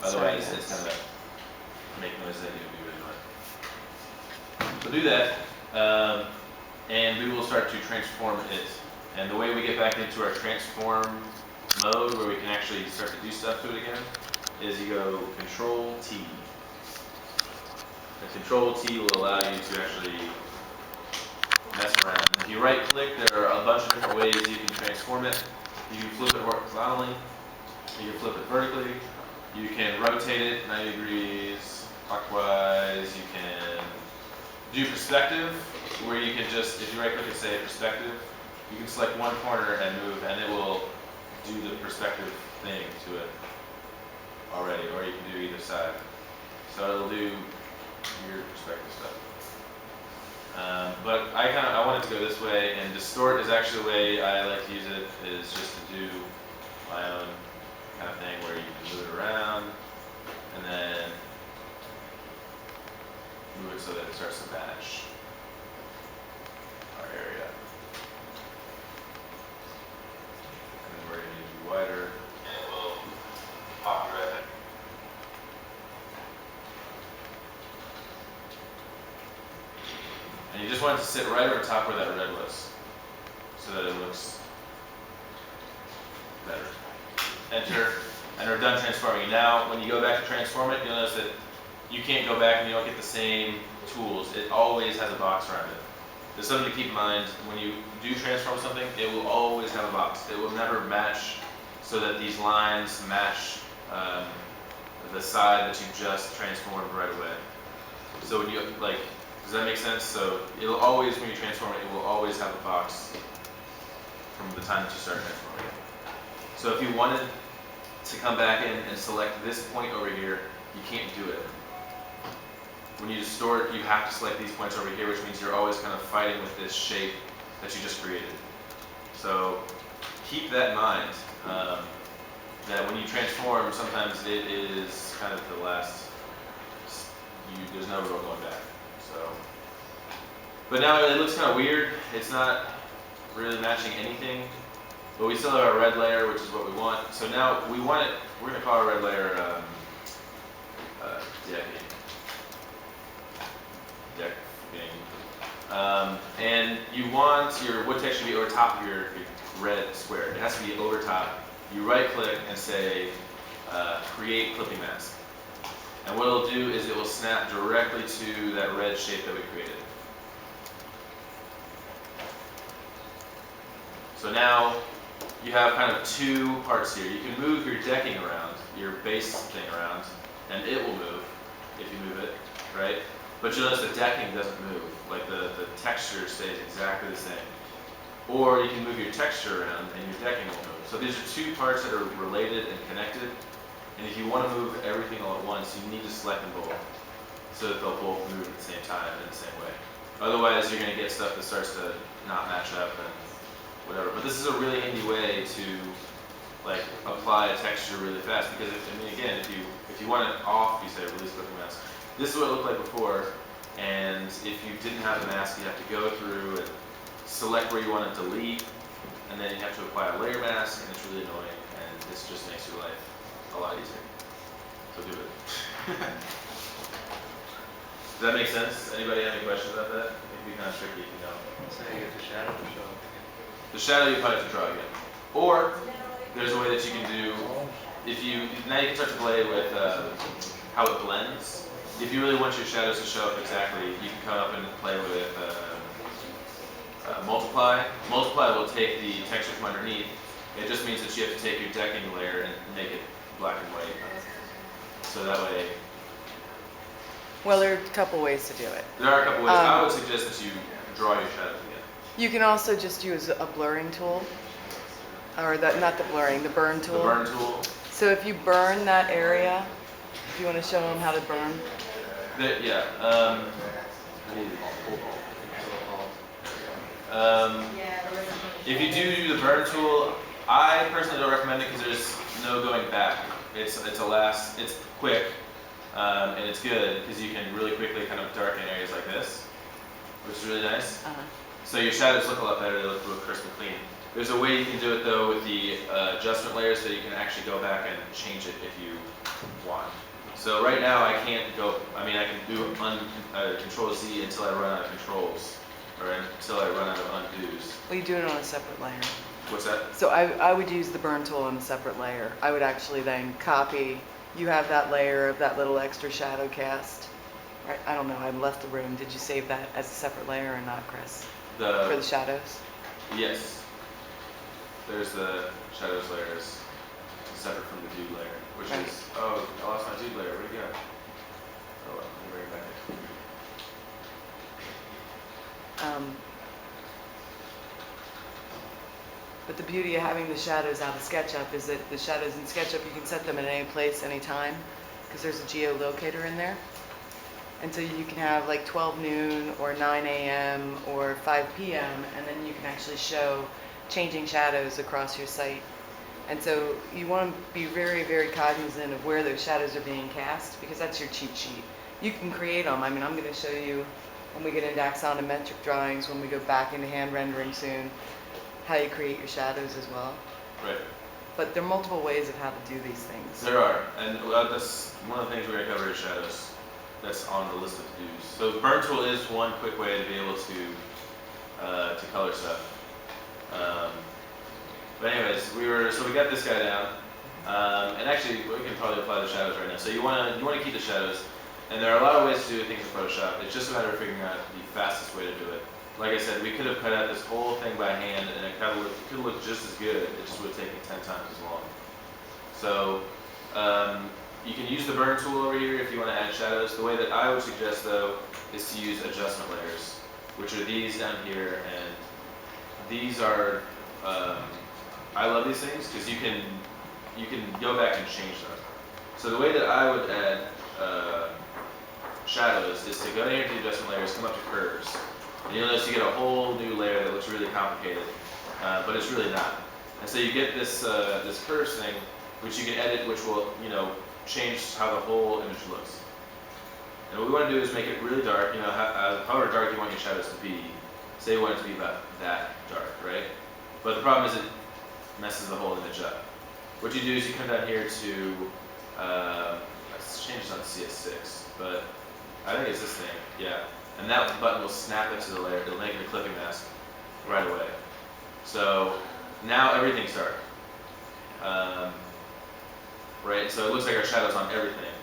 Otherwise, it's going to make noise that you'll be really annoying. So do that, and we will start to transform it. And the way we get back into our transform mode, where we can actually start to do stuff to it again, is you go Control T. And Control T will allow you to actually mess around. If you right click, there are a bunch of different ways you can transform it. You can flip it horizontally, you can flip it vertically, you can rotate it 90 degrees clockwise, you can do perspective, where you can just, if you right click and say perspective, you can select one corner and move, and it will do the perspective thing to it already, or you can do either side. So it'll do your perspective stuff. But I want it to go this way, and distort is actually the way I like to use it, is just to do my own kind of thing where you can move it around and then move it so that it starts to match our area. And then we're going to be wider. And it will pop right in. And you just want it to sit right over top where that red was, so that it looks better. Enter, and we're done transforming. Now, when you go back to transform it, you'll notice that you can't go back and you don't get the same tools. It always has a box around it. There's something to keep in mind. When you do transform something, it will always have a box. It will never match so that these lines match the side that you just transformed right away. So when you, like, does that make sense? So it'll always, when you transform it, it will always have a box from the time that you start transforming it. So if you wanted to come back in and select this point over here, you can't do it. When you distort, you have to select these points over here, which means you're always kind of fighting with this shape that you just created. So keep that in mind, that when you transform, sometimes it is kind of the last, there's no real going back. So, but now it looks kind of weird. It's not really matching anything, but we still have our red layer, which is what we want. So now we want it, we're going to call our red layer decking. And you want your wood texture to be over top of your red square. It has to be over top. You right click and say create clipping mask. And what it'll do is it will snap directly to that red shape that we created. So now you have kind of two parts here. You can move your decking around, your base thing around, and it will move if you move it, right? But you'll notice the decking doesn't move. Like the texture stays exactly the same. Or you can move your texture around and your decking will move. So these are two parts that are related and connected. And if you want to move everything all at once, you need to select them both so that they'll both move at the same time in the same way. Otherwise, you're going to get stuff that starts to not match up and whatever. But this is a really handy way to like apply a texture really fast, because again, if you want it off, you say release clipping mask. This is what it looked like before, and if you didn't have the mask, you have to go through and select where you want to delete, and then you have to apply a layer mask, and it's really annoying, and this just makes your life a lot easier. So do it. Does that make sense? Anybody have any questions about that? It can be kind of tricky if you don't. So you get the shadow to show up again. The shadow you probably have to draw again. Or there's a way that you can do, now you can start to play with how it blends. If you really want your shadows to show up exactly, you can come up and play with multiply. Multiply will take the texture from underneath. It just means that you have to take your decking layer and make it black and white. So that way. Well, there are a couple ways to do it. There are a couple ways. I would suggest that you draw your shadows again. You can also just use a blurring tool, or not the blurring, the burn tool. The burn tool. So if you burn that area, if you want to show them how to burn. If you do the burn tool, I personally don't recommend it because there's no going back. It's quick, and it's good because you can really quickly kind of darken areas like this, which is really nice. So your shadows look a lot better, they look real crisp and clean. There's a way you can do it though with the adjustment layer, so you can actually go back and change it if you want. So right now I can't go, I mean I can do Control Z until I run out of controls, or until I run out of undos. Well, you do it on a separate layer. What's that? So I would use the burn tool on a separate layer. I would actually then copy, you have that layer of that little extra shadow cast. Right, I don't know, I left the room. Did you save that as a separate layer or not, Chris? For the shadows? Yes. There's the shadows layers separate from the dude layer, which Right. is, oh, I lost my dude layer, where'd it go? Oh, well, let me bring it back. But the beauty of having the shadows out of SketchUp is that the shadows in SketchUp, you can set them in any place, anytime, because there's a geolocator in there. And so you can have like 12 noon or 9 a.m. or 5 p.m. and then you can actually show changing shadows across your site. And so you want to be very, very cognizant of where those shadows are being cast, because that's your cheat sheet. You can create them. I mean, I'm going to show you when we get into axonometric drawings, when we go back into hand rendering soon, how you create your shadows as well. Right. But there are multiple ways of how to do these things. There are, and that's one of the things we're going to cover is shadows. That's on the list of to-dos. So burn tool is one quick way to be able to color stuff. But anyways, we got this guy down, and actually we can probably apply the shadows right now. So you want to keep the shadows, and there are a lot of ways to do things in Photoshop. It's just a matter of figuring out the fastest way to do it. Like I said, we could have cut out this whole thing by hand, and it could look just as good. It just would have taken 10 times as long. So you can use the burn tool over here if you want to add shadows. The way that I would suggest, though, is to use adjustment layers, which are these down here, and these are. I love these things because you can go back and change them. So the way that I would add shadows is to go here to the adjustment layers, come up to curves, and you'll notice you get a whole new layer that looks really complicated, but it's really not. And so you get this this curves thing, which you can edit, which will change how the whole image looks. And what we want to do is make it really dark. However dark you want your shadows to be. Say you want it to be about that dark, right? But the problem is it messes the whole image up. What you do is you come down here to, let's change this on CS6, but I think it's this thing, yeah. And that button will snap it to the layer. It'll make it a clipping mask right away. So now everything's dark. Right, so it looks like our shadow's on everything.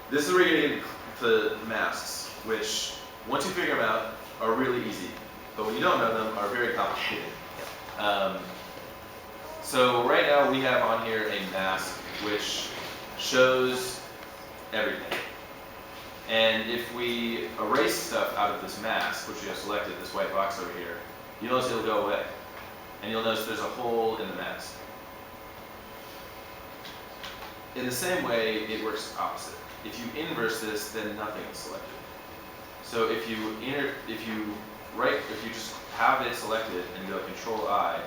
This is where you're going to get the masks, which once you figure them out are really easy, but when you don't know them are very complicated. So right now we have on here a mask which shows everything. And if we erase stuff out of this mask, which we have selected, this white box over here, you'll notice it'll go away. And you'll notice there's a hole in the mask. In the same way, it works opposite. If you inverse this, then nothing is selected. So if you just have it selected and go Control I,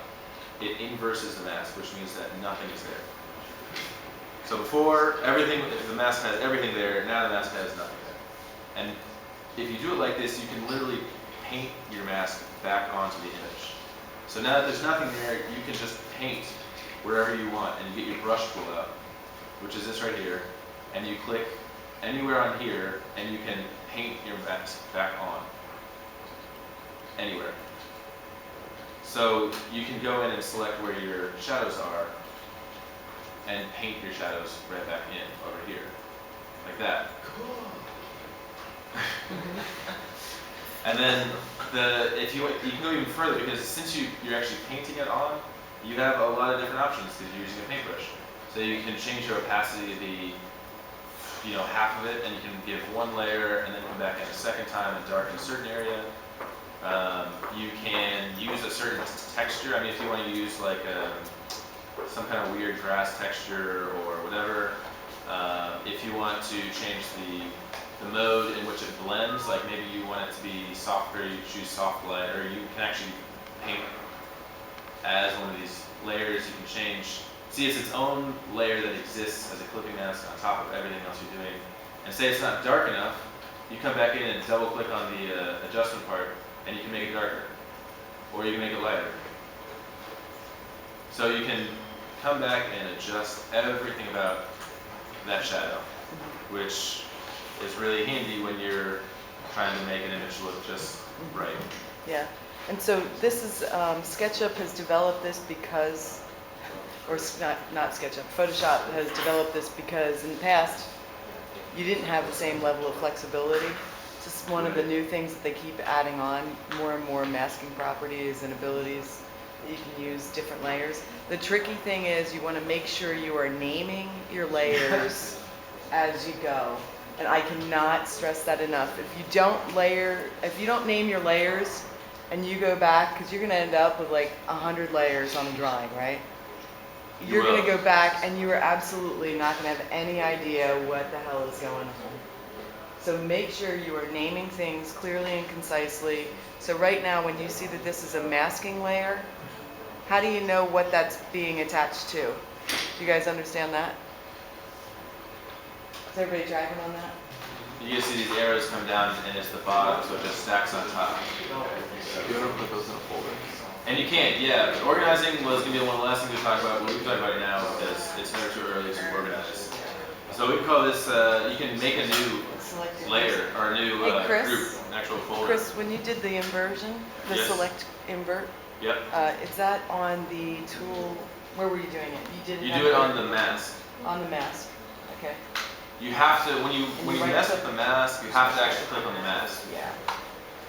it inverses the mask, which means that nothing is there. So before the mask has everything there, now the mask has nothing there. And if you do it like this, you can literally paint your mask back onto the image. So now that there's nothing there, you can just paint wherever you want, and you get your brush tool out, which is this right here, and you click anywhere on here, and you can paint your mask back on. Anywhere. So you can go in and select where your shadows are, and paint your shadows right back in over here, like that. Cool. And then you can go even further, because since you're actually painting it on, you have a lot of different options because you're using a paintbrush. So you can change your opacity to be, half of it, and you can give one layer and then come back in a second time and darken a certain area. You can use a certain texture. I mean, if you want to use like some kind of weird grass texture or whatever. If you want to change the mode in which it blends, like maybe you want it to be softer, you choose soft light, or you can actually paint as one of these layers. You can change. See, it's its own layer that exists as a clipping mask on top of everything else you're doing. And say it's not dark enough, you come back in and double click on the adjustment part, and you can make it darker, or you can make it lighter. So you can come back and adjust everything about that shadow, which is really handy when you're trying to make an image look just right. Yeah, and so this is, SketchUp has developed this because, or not SketchUp, Photoshop has developed this because in the past, you didn't have the same level of flexibility. It's just one of the new things that they keep adding on, more and more masking properties and abilities that you can use different layers. The tricky thing is you want to make sure you are naming your layers as you go. And I cannot stress that enough. If you don't name your layers and you go back, because you're going to end up with like 100 layers on a drawing, right? You're going to go back and you are absolutely not going to have any idea what the hell is going on. So make sure you are naming things clearly and concisely. So right now when you see that this is a masking layer, how do you know what that's being attached to? Do you guys understand that? Is everybody tracking on that? You just see these arrows come down and it's the bottom, so it just stacks on top. You want to put those in a folder? And you can't, yeah. But organizing was going to be one of the last things we talk about. We'll be talking about it now because it's never too early to organize. So we call this, you can make a new layer or a new Hey, Chris. group, an actual folder. Chris, when you did the inversion, the Yes. select invert, Yep. is that on the tool? Where were you doing it? You did You have do it on the mask. on the mask. Okay. You have to, when you right mess click. with the mask, you have to actually click on the mask. Yeah.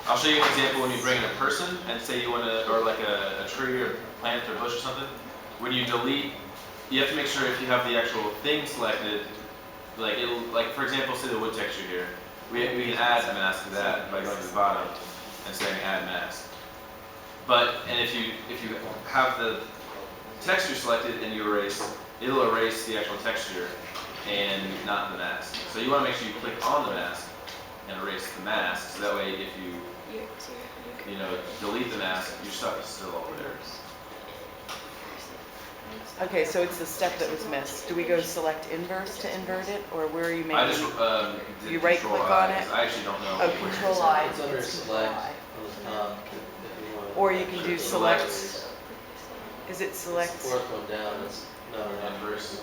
I'll show you an example when you bring in a person and say you want to, or like a tree or plant or bush or something. When you delete, you have to make sure if you have the actual thing selected, like it'll, like for example, say the wood texture here. We can add a mask to that by going to the bottom and saying add mask. But, and if you have the texture selected and you erase, it'll erase the actual texture and not the mask. So you want to make sure you click on the mask and erase the mask, so that way if you delete the mask, your stuff is still over there. Okay, so it's the step that was missed. Do we go select inverse to invert it, or where are you making? I just You did right Control click I, on it? 'cause I actually don't know. Oh, where Control I. It's under It's select Control I. on the top. If you want. Or you can do select. Select. Is it select? Fourth one down is, no, Inverse.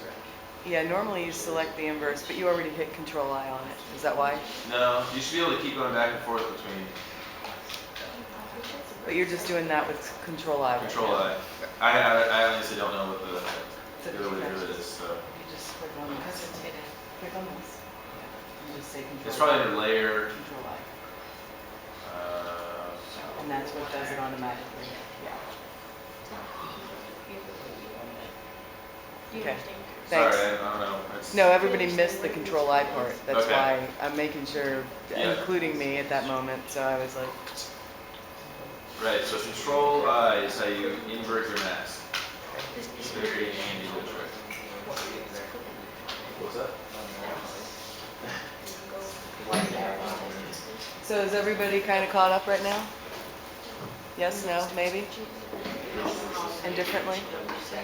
Yeah, normally you select the inverse, but you already hit Control I on it. Is that why? No, you should be able to keep going back and forth between But you're just doing that with Control I. right Control now. I honestly don't know what the other way to do it is. So You just click on this. Click on this. Yeah. You just say Control. it's probably I. under layer. Control I. And that's what does it automatically. Yeah. Okay. Sorry, Thanks. I don't know. It's, No, everybody missed the Control I part. That's Okay. why I'm making sure, Yeah. including me at that moment. So I was like, Right. So Control I is how you invert your mask. It's very handy little trick. What's that? so is everybody kind of caught up right now? Yes, no, maybe? Indifferently? So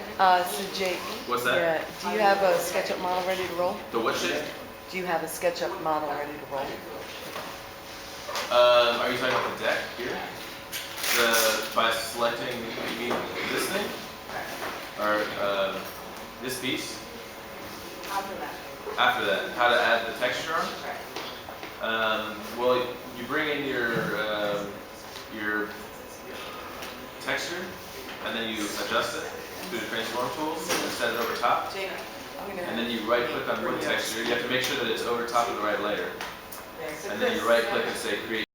Jake. What's that? Yeah, do you have a SketchUp model ready to roll? The what shape? Do you have a SketchUp model ready to roll? Are you talking about the deck here? By selecting, you mean this thing? Or this piece? After that, how to add the texture on? Well, you bring in your texture, and then you adjust it through the transform tools and set it over top. Jake, I'm gonna. And then you right click on wood texture. You have to make sure that it's over top of the right layer. And then you right click and say create